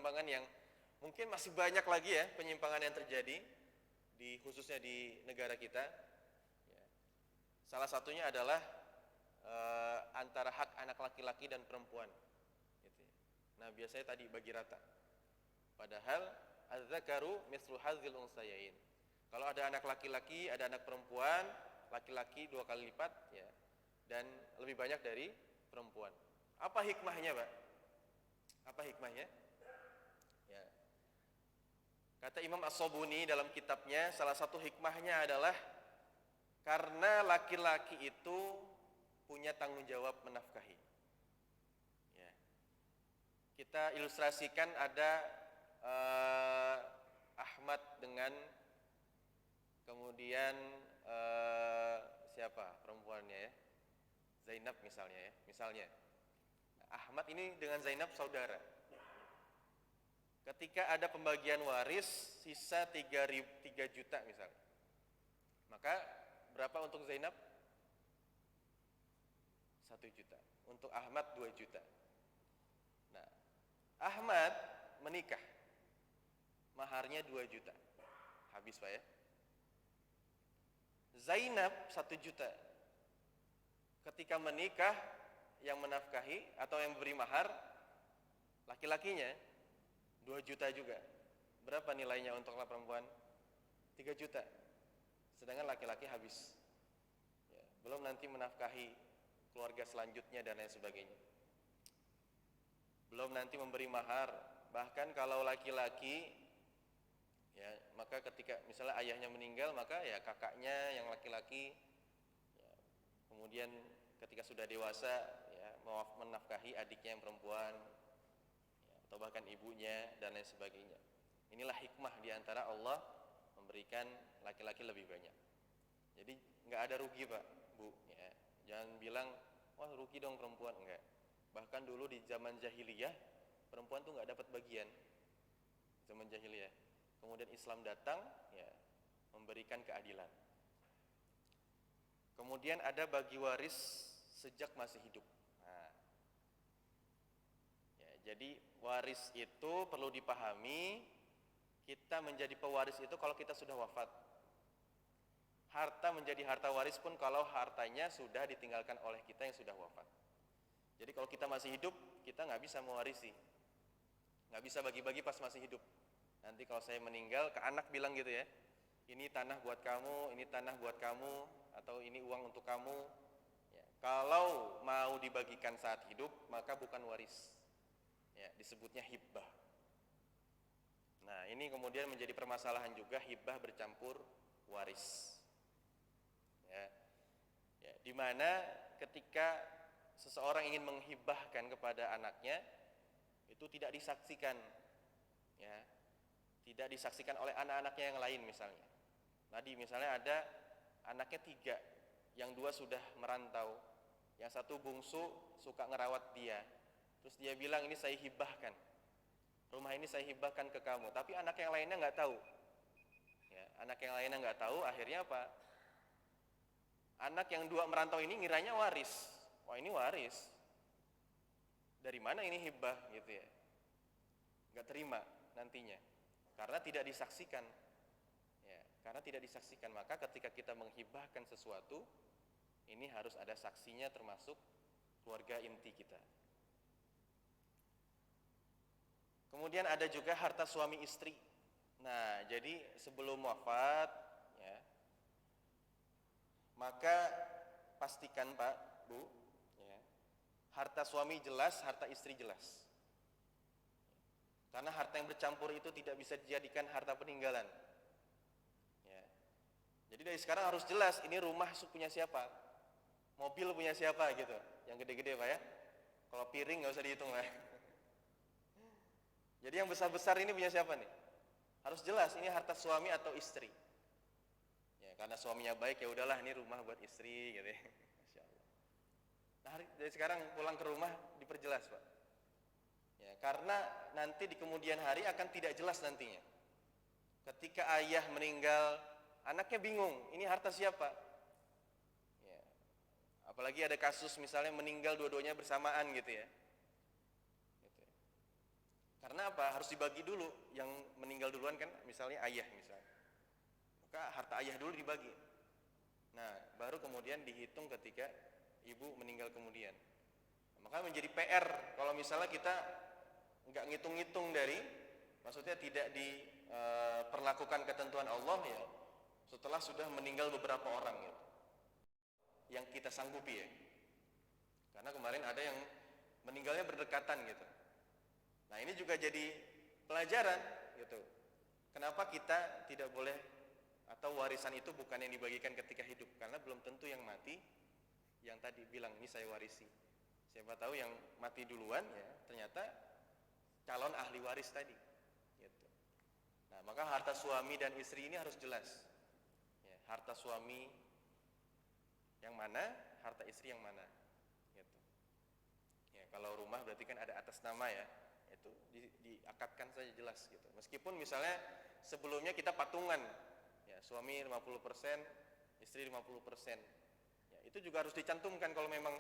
penyimpangan yang mungkin masih banyak lagi ya penyimpangan yang terjadi khususnya di negara kita. Ya. Salah satunya adalah antara hak anak laki-laki dan perempuan. Gitu ya. Nah biasanya tadi bagi rata. Padahal az-zakaru mislu hadzil unsayain. Kalau ada anak laki-laki, ada anak perempuan, laki-laki 2 kali lipat ya, dan lebih banyak dari perempuan. Apa hikmahnya, Pak? Apa hikmahnya? Ya. Kata Imam As-Sabuni dalam kitabnya, salah satu hikmahnya adalah karena laki-laki itu punya tanggung jawab menafkahi. Ya. Kita ilustrasikan ada Ahmad dengan kemudian siapa perempuannya ya? Zainab misalnya ya. Misalnya Ahmad ini dengan Zainab saudara. Ketika ada pembagian waris sisa 3 juta misalnya. Maka berapa untuk Zainab? 1 juta. Untuk Ahmad 2 juta. Nah, Ahmad menikah. Maharnya 2 juta. Habis Pak ya. Zainab 1 juta. Ketika menikah, yang menafkahi atau yang beri mahar laki-lakinya 2 juta juga. Berapa nilainya untuk perempuan? 3 juta. Sedangkan laki-laki habis ya, belum nanti menafkahi keluarga selanjutnya dan lain sebagainya. Belum nanti memberi mahar. Bahkan kalau laki-laki ya, maka ketika misalnya ayahnya meninggal, maka ya kakaknya yang laki-laki ya, kemudian ketika sudah dewasa ya, menafkahi adiknya yang perempuan ya, atau bahkan ibunya dan lain sebagainya. Inilah hikmah diantara Allah memberikan laki-laki lebih banyak. Jadi nggak ada rugi Pak, Bu ya. Jangan bilang wah rugi dong perempuan, enggak. Bahkan dulu di zaman jahiliyah perempuan tuh nggak dapat bagian. Zaman jahiliyah. Kemudian Islam datang ya, memberikan keadilan. Kemudian ada bagi waris sejak masih hidup. Nah, ya, jadi waris itu perlu dipahami, kita menjadi pewaris itu kalau kita sudah wafat. Harta menjadi harta waris pun kalau hartanya sudah ditinggalkan oleh kita yang sudah wafat. Jadi kalau kita masih hidup, kita nggak bisa mewarisi, nggak bisa bagi-bagi pas masih hidup. Nanti kalau saya meninggal, ke anak bilang gitu ya, ini tanah buat kamu, ini tanah buat kamu, atau ini uang untuk kamu. Ya, kalau mau dibagikan saat hidup, maka bukan waris. Ya, disebutnya hibah. Nah, ini kemudian menjadi permasalahan juga, hibah bercampur waris. Ya, ya, dimana ketika seseorang ingin menghibahkan kepada anaknya, itu tidak disaksikan. Ya, tidak disaksikan oleh anak-anaknya yang lain misalnya. Tadi misalnya ada anaknya 3, yang 2 sudah merantau, yang 1 bungsu suka ngerawat dia. Terus dia bilang ini saya hibahkan, rumah ini saya hibahkan ke kamu. Tapi anak yang lainnya nggak tahu. Ya, anak yang lainnya nggak tahu, akhirnya apa? Anak yang 2 merantau ini ngiranya waris. Wah ini waris. Dari mana ini hibah gitu ya? Nggak terima nantinya. Karena tidak disaksikan ya, karena tidak disaksikan. Maka ketika kita menghibahkan sesuatu, ini harus ada saksinya, termasuk keluarga inti kita. Kemudian ada juga harta suami istri. Nah jadi sebelum wafat ya, maka pastikan Pak, Bu ya, harta suami jelas, harta istri jelas. Karena harta yang bercampur itu tidak bisa dijadikan harta peninggalan. Ya. Jadi dari sekarang harus jelas ini rumah punya siapa, mobil punya siapa gitu, yang gede-gede Pak ya. Kalau piring nggak usah dihitung Pak. Jadi yang besar-besar ini punya siapa nih? Harus jelas ini harta suami atau istri. Ya, karena suaminya baik ya udahlah ini rumah buat istri gitu ya. Masya Allah. Nah dari sekarang pulang ke rumah diperjelas Pak. Ya, karena nanti di kemudian hari akan tidak jelas nantinya. Ketika ayah meninggal, anaknya bingung, ini harta siapa? Ya, apalagi ada kasus misalnya meninggal dua-duanya bersamaan gitu ya. Gitu. Karena apa? Harus dibagi dulu. Yang meninggal duluan kan misalnya ayah misalnya. Maka harta ayah dulu dibagi. Nah, baru kemudian dihitung ketika ibu meninggal kemudian. Maka menjadi PR kalau misalnya kita nggak ngitung-ngitung dari, maksudnya tidak diperlakukan ketentuan Allah ya, setelah sudah meninggal beberapa orang gitu, yang kita sanggupi ya. Karena kemarin ada yang meninggalnya berdekatan gitu. Nah ini juga jadi pelajaran gitu. Kenapa kita tidak boleh, atau warisan itu bukan yang dibagikan ketika hidup, karena belum tentu yang mati yang tadi bilang ini saya warisi. Siapa tahu yang mati duluan ya ternyata calon ahli waris tadi gitu. Nah maka harta suami dan istri ini harus jelas ya, harta suami yang mana, harta istri yang mana gitu. Ya kalau rumah berarti kan ada atas nama ya, itu diakadkan saja jelas gitu. Meskipun misalnya sebelumnya kita patungan ya, suami 50%, istri 50%. Ya, itu juga harus dicantumkan kalau memang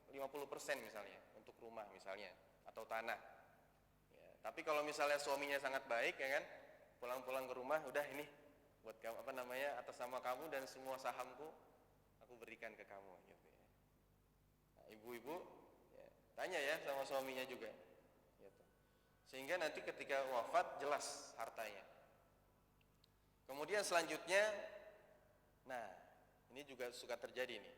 50% misalnya untuk rumah misalnya atau tanah. Ya, tapi kalau misalnya suaminya sangat baik ya kan, pulang-pulang ke rumah udah ini buat kamu apa namanya, atas nama kamu dan semua sahamku aku berikan ke kamu gitu ya. Nah, ibu-ibu ya, tanya ya sama suaminya juga gitu. Sehingga nanti ketika wafat jelas hartanya. Kemudian selanjutnya, nah ini juga suka terjadi nih.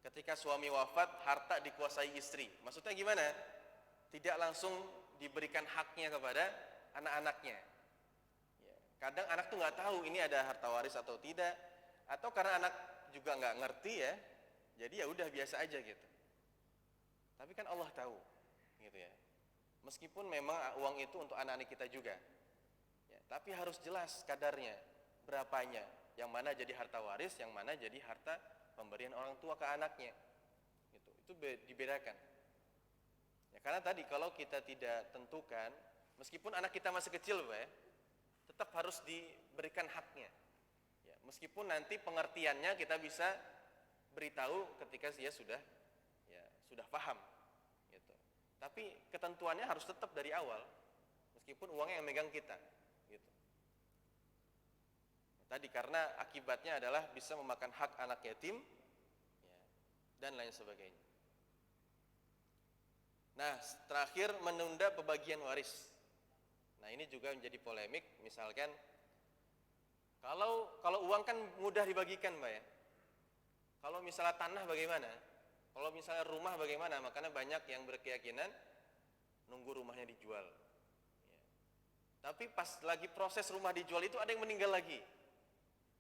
Ketika suami wafat, harta dikuasai istri. Maksudnya gimana? Tidak langsung diberikan haknya kepada anak-anaknya. Ya, kadang anak tuh nggak tahu ini ada harta waris atau tidak, atau karena anak juga nggak ngerti ya, jadi ya udah biasa aja gitu. Tapi kan Allah tahu, gitu ya. Meskipun memang uang itu untuk anak-anak kita juga, ya, tapi harus jelas kadarnya, berapanya, yang mana jadi harta waris, yang mana jadi harta pemberian orang tua ke anaknya, gitu. Itu dibedakan. Ya, karena tadi kalau kita tidak tentukan, meskipun anak kita masih kecil, Pak, ya, tetap harus diberikan haknya. Ya, meskipun nanti pengertiannya kita bisa beritahu ketika dia sudah paham, gitu. Tapi ketentuannya harus tetap dari awal, meskipun uangnya yang megang kita, gitu. Tadi karena akibatnya adalah bisa memakan hak anak yatim ya, dan lain sebagainya. Nah, terakhir menunda pembagian waris. Nah, ini juga menjadi polemik. Misalkan kalau uang kan mudah dibagikan, Mbak ya. Kalau misalnya tanah bagaimana? Kalau misalnya rumah bagaimana? Makanya banyak yang berkeyakinan nunggu rumahnya dijual. Ya. Tapi pas lagi proses rumah dijual itu ada yang meninggal lagi.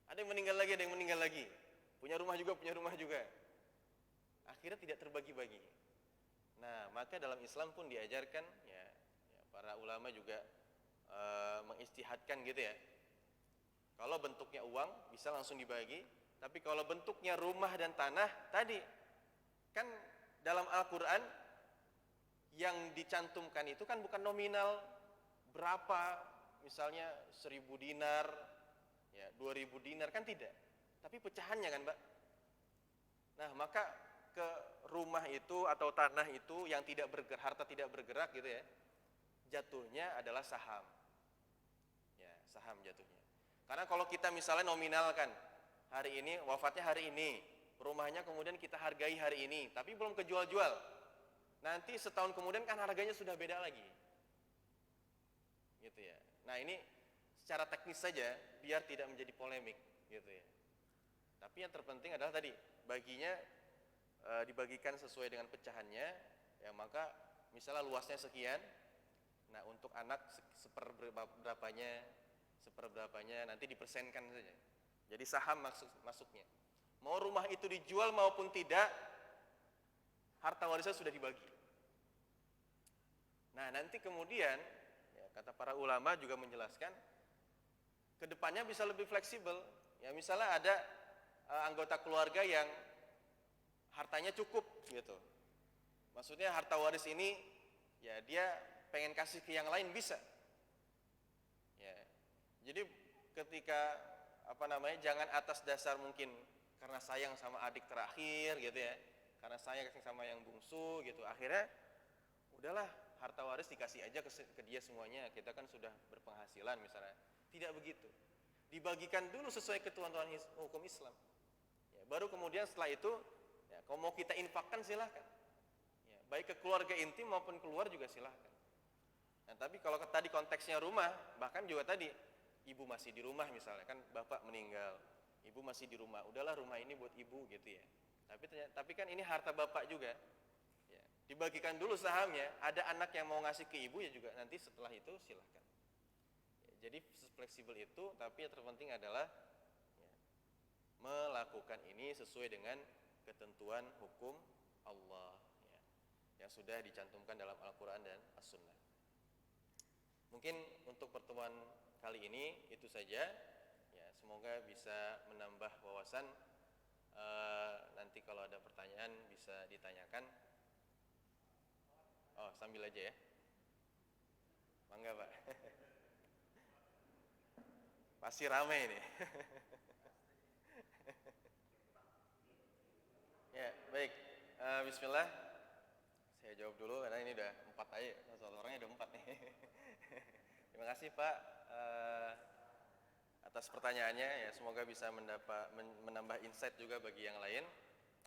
Ada yang meninggal lagi, ada yang meninggal lagi. Punya rumah juga. Akhirnya tidak terbagi-bagi. Nah, maka dalam Islam pun diajarkan ya para ulama juga mengistihadkan gitu ya. Kalau bentuknya uang bisa langsung dibagi, tapi kalau bentuknya rumah dan tanah tadi kan dalam Al-Qur'an yang dicantumkan itu kan bukan nominal berapa, misalnya 1.000 dinar ya 2.000 dinar kan tidak, tapi pecahannya kan, Mbak. Nah maka ke rumah itu atau tanah itu yang tidak bergerak, harta tidak bergerak gitu ya, jatuhnya adalah saham ya, saham jatuhnya. Karena kalau kita misalnya nominalkan hari ini, wafatnya hari ini, rumahnya kemudian kita hargai hari ini tapi belum kejual-jual, nanti setahun kemudian kan harganya sudah beda lagi gitu ya. Nah ini secara teknis saja biar tidak menjadi polemik gitu ya. Tapi yang terpenting adalah tadi baginya dibagikan sesuai dengan pecahannya ya, maka misalnya luasnya sekian, nah untuk anak seperberapanya nanti dipersenkan saja. Jadi saham masuknya. Mau rumah itu dijual maupun tidak, harta warisan sudah dibagi. Nah nanti kemudian ya, kata para ulama juga menjelaskan kedepannya bisa lebih fleksibel. Ya misalnya ada anggota keluarga yang hartanya cukup gitu. Maksudnya harta waris ini ya dia pengen kasih ke yang lain bisa. Ya. Jadi ketika jangan atas dasar mungkin karena sayang sama adik terakhir gitu ya, karena sayang sama yang bungsu gitu, akhirnya udahlah harta waris dikasih aja ke dia semuanya, kita kan sudah berpenghasilan misalnya. Tidak begitu. Dibagikan dulu sesuai ketentuan hukum Islam. Ya, baru kemudian setelah itu, ya, kalau mau kita infakkan silahkan. Ya, baik ke keluarga inti maupun keluar juga silahkan. Nah, tapi kalau tadi konteksnya rumah, bahkan juga tadi ibu masih di rumah misalnya, kan bapak meninggal, ibu masih di rumah, udahlah rumah ini buat ibu gitu ya. Tapi kan ini harta bapak juga. Ya, dibagikan dulu sahamnya, ada anak yang mau ngasih ke ibu ya juga nanti setelah itu silahkan. Ya, jadi fleksibel itu, tapi yang terpenting adalah ya, melakukan ini sesuai dengan ketentuan hukum Allah ya, yang sudah dicantumkan dalam Al-Quran dan As-Sunnah. Mungkin untuk pertemuan kali ini itu saja ya, semoga bisa menambah wawasan. Nanti kalau ada pertanyaan bisa ditanyakan. Oh, sambil aja ya. Mangga Pak. Pasti ramai ini. Ya, baik. Bismillah. Saya jawab dulu karena ini udah 4 aja. Soal orangnya udah 4 nih. Terima kasih Pak atas pertanyaannya ya, semoga bisa menambah insight juga bagi yang lain.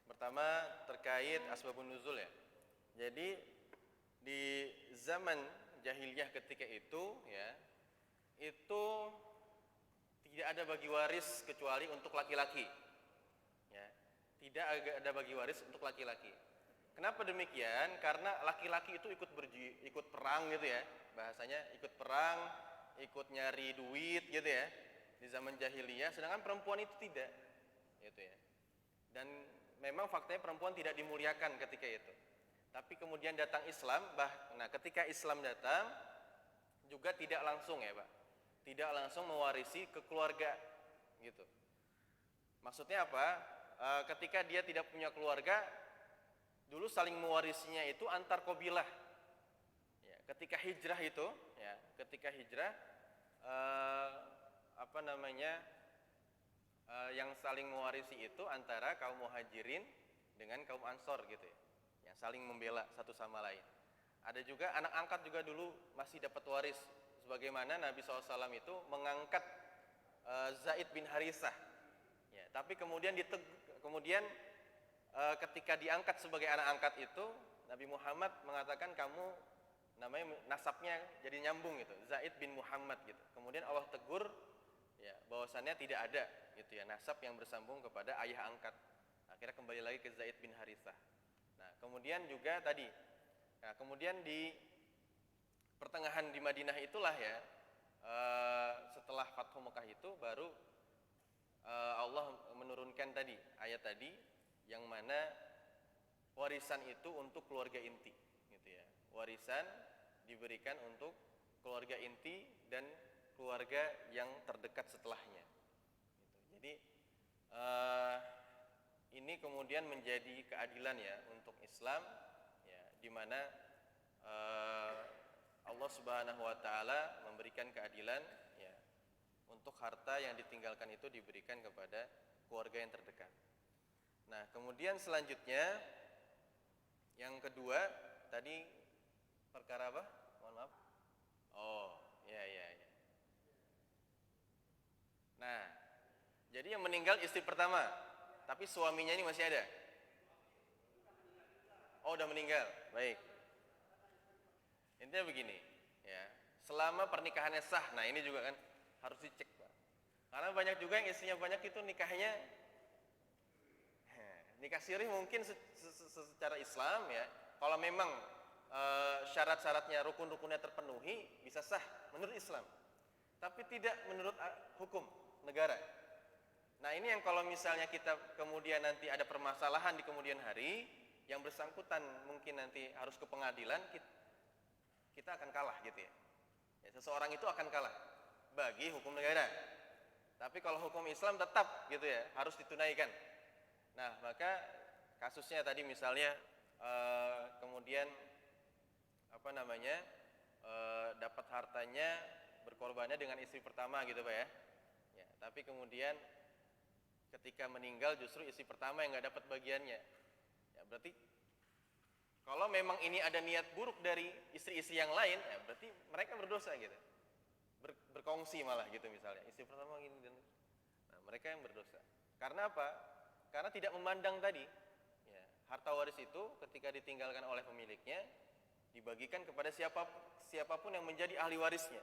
Pertama terkait asbabun nuzul ya. Jadi di zaman jahiliyah ketika itu ya, itu tidak ada bagi waris kecuali untuk laki-laki. Ya, tidak ada bagi waris untuk laki-laki. Kenapa demikian? Karena laki-laki itu ikut perang gitu ya, bahasanya ikut perang, ikut nyari duit gitu ya di zaman jahiliyah, sedangkan perempuan itu tidak gitu ya. Dan memang faktanya perempuan tidak dimuliakan ketika itu. Tapi kemudian datang Islam, nah ketika Islam datang juga tidak langsung ya Pak, tidak langsung mewarisi ke keluarga gitu. Maksudnya apa? Ketika dia tidak punya keluarga, dulu saling mewarisinya itu antar kabilah. Ya, ketika hijrah itu, ya, ketika hijrah, yang saling mewarisi itu antara kaum muhajirin dengan kaum ansor gitu ya, yang saling membela satu sama lain. Ada juga anak angkat juga dulu masih dapat waris, sebagaimana Nabi SAW itu mengangkat Zaid bin Harithah. Ya, tapi kemudian ketika diangkat sebagai anak angkat itu, Nabi Muhammad mengatakan kamu namanya nasabnya jadi nyambung gitu, Zaid bin Muhammad gitu. Kemudian Allah tegur ya bahwasannya tidak ada gitu ya nasab yang bersambung kepada ayah angkat. Akhirnya kembali lagi ke Zaid bin Harithah. Nah, kemudian juga tadi kemudian di pertengahan di Madinah itulah ya, setelah Fathu Mekah itu baru Allah menurunkan tadi ayat tadi yang mana warisan itu untuk keluarga inti gitu ya. Warisan diberikan untuk keluarga inti dan keluarga yang terdekat setelahnya gitu. Jadi ini kemudian menjadi keadilan ya untuk Islam ya, di mana Allah Subhanahu wa taala memberikan keadilan ya, untuk harta yang ditinggalkan itu diberikan kepada keluarga yang terdekat. Nah, kemudian selanjutnya yang kedua tadi perkara apa? Mohon maaf. Oh, ya. Nah, jadi yang meninggal istri pertama, tapi suaminya ini masih ada. Oh, udah meninggal. Baik. Intinya begini, ya. Selama pernikahannya sah, nah ini juga kan harus dicek, Pak. Karena banyak juga yang istrinya banyak itu nikahnya nikah sirih mungkin secara Islam ya. Kalau memang syarat-syaratnya, rukun-rukunnya terpenuhi, bisa sah menurut Islam. Tapi tidak menurut hukum negara. Nah, ini yang kalau misalnya kita kemudian nanti ada permasalahan di kemudian hari, yang bersangkutan mungkin nanti harus ke pengadilan, kita akan kalah gitu ya. Seseorang itu akan kalah bagi hukum negara. Tapi kalau hukum Islam tetap gitu ya, harus ditunaikan. Nah, maka kasusnya tadi misalnya kemudian dapat hartanya berkorbannya dengan istri pertama gitu Pak ya. Ya, tapi kemudian ketika meninggal justru istri pertama yang nggak dapat bagiannya. Ya, berarti Kalau memang ini ada niat buruk dari istri-istri yang lain, ya berarti mereka berdosa gitu. Berkongsi malah gitu misalnya. Istri pertama gini dan mereka yang berdosa. Karena apa? Karena tidak memandang tadi. Ya, harta waris itu ketika ditinggalkan oleh pemiliknya dibagikan kepada siapapun yang menjadi ahli warisnya.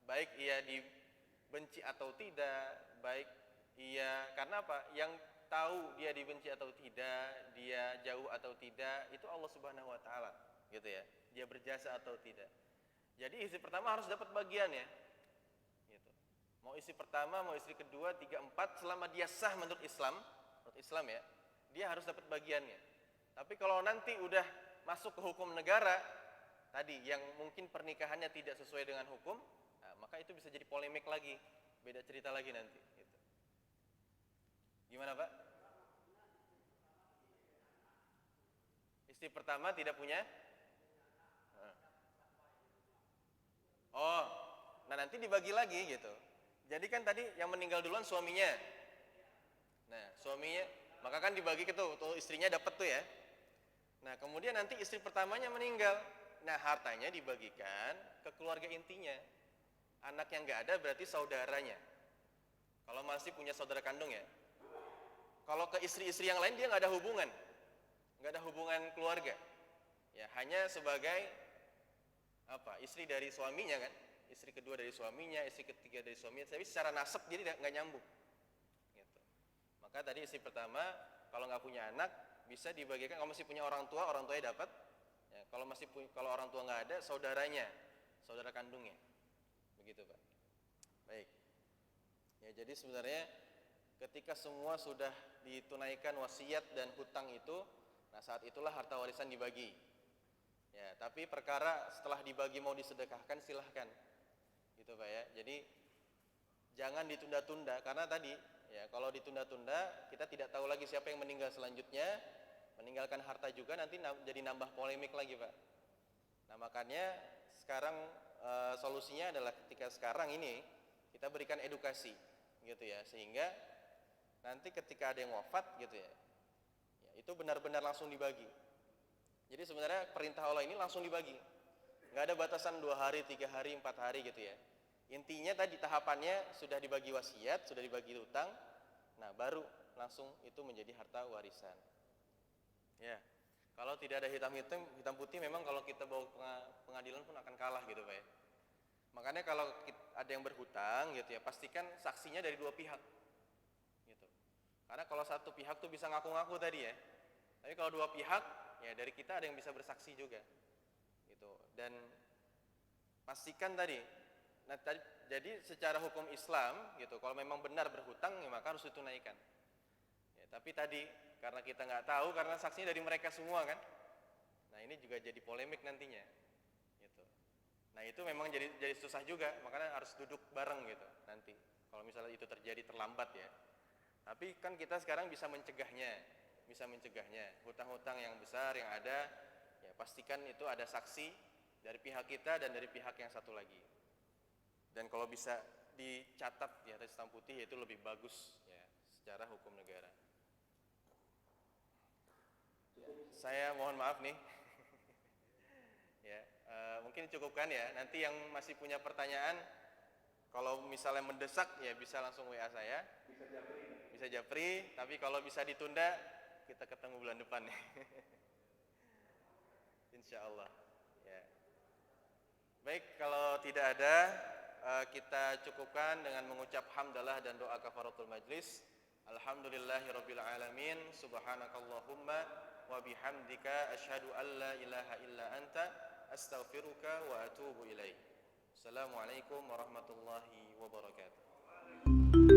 Baik ia dibenci atau tidak, baik ia karena apa? Yang tahu dia dibenci atau tidak, dia jauh atau tidak, itu Allah Subhanahu wa taala, gitu ya. Dia berjasa atau tidak. Jadi istri pertama harus dapat bagiannya. Gitu. Mau istri pertama, mau istri kedua, tiga, empat, selama dia sah menurut Islam ya, dia harus dapat bagiannya. Tapi kalau nanti udah masuk ke hukum negara tadi yang mungkin pernikahannya tidak sesuai dengan hukum, nah, maka itu bisa jadi polemik lagi, beda cerita lagi nanti. Gitu. Gimana Pak? Istri pertama tidak punya? Oh, nah nanti dibagi lagi gitu. Jadi kan tadi yang meninggal duluan suaminya. Nah suaminya, maka kan dibagi ke tuh istrinya dapat tuh ya. Nah kemudian nanti istri pertamanya meninggal. Nah hartanya dibagikan ke keluarga intinya. Anak yang nggak ada berarti saudaranya. Kalau masih punya saudara kandung ya. Kalau ke istri-istri yang lain dia nggak ada hubungan keluarga. Ya hanya sebagai apa? Istri dari suaminya kan, istri kedua dari suaminya, istri ketiga dari suaminya. Tapi secara nasab jadi nggak nyambung. Gitu. Maka tadi istri pertama kalau nggak punya anak bisa dibagikan. Kalau masih punya orang tuanya dapat. Ya, kalau orang tua nggak ada, saudaranya, saudara kandungnya. Begitu Pak. Baik. Ya jadi sebenarnya ketika semua sudah ditunaikan wasiat dan hutang itu, nah saat itulah harta warisan dibagi. Ya, tapi perkara setelah dibagi mau disedekahkan silahkan. Gitu Pak ya. Jadi jangan ditunda-tunda karena tadi ya kalau ditunda-tunda kita tidak tahu lagi siapa yang meninggal selanjutnya, meninggalkan harta juga nanti jadi nambah polemik lagi Pak. Nah, makanya sekarang solusinya adalah ketika sekarang ini kita berikan edukasi gitu ya, sehingga nanti ketika ada yang wafat gitu ya, itu benar-benar langsung dibagi. Jadi sebenarnya perintah Allah ini langsung dibagi, nggak ada batasan 2 hari, 3 hari, 4 hari gitu ya. Intinya tadi tahapannya sudah dibagi wasiat, sudah dibagi hutang, nah baru langsung itu menjadi harta warisan. Ya, kalau tidak ada hitam putih memang kalau kita bawa pengadilan pun akan kalah gitu Pak ya. Makanya kalau ada yang berhutang gitu ya, pastikan saksinya dari 2 pihak gitu. Karena kalau satu pihak tuh bisa ngaku-ngaku tadi ya, tapi kalau 2 pihak ya dari kita ada yang bisa bersaksi juga gitu. Dan pastikan tadi, nah jadi secara hukum Islam gitu, kalau memang benar berhutang ya maka harus ditunaikan ya, tapi tadi karena kita nggak tahu, karena saksinya dari mereka semua kan, nah ini juga jadi polemik nantinya gitu. Nah itu memang jadi susah juga, makanya harus duduk bareng gitu nanti kalau misalnya itu terjadi terlambat ya. Tapi kan kita sekarang bisa mencegahnya, hutang-hutang yang besar yang ada ya pastikan itu ada saksi dari pihak kita dan dari pihak yang satu lagi. Dan kalau bisa dicatat ya atas hitam putih itu lebih bagus ya secara hukum negara. Ya, saya mohon maaf nih. Ya, mungkin cukupkan ya. Nanti yang masih punya pertanyaan, kalau misalnya mendesak ya bisa langsung WA saya. Bisa japri, tapi kalau bisa ditunda kita ketemu bulan depan nih. Insya Allah. Ya. Baik, kalau tidak ada kita cukupkan dengan mengucap hamdalah dan doa kafaratul majlis. Alhamdulillahirabbil alamin. Subhanakallahumma wa bihamdika asyhadu an la ilaha illa anta astaghfiruka wa atubu ilaik. Assalamualaikum warahmatullahi wabarakatuh.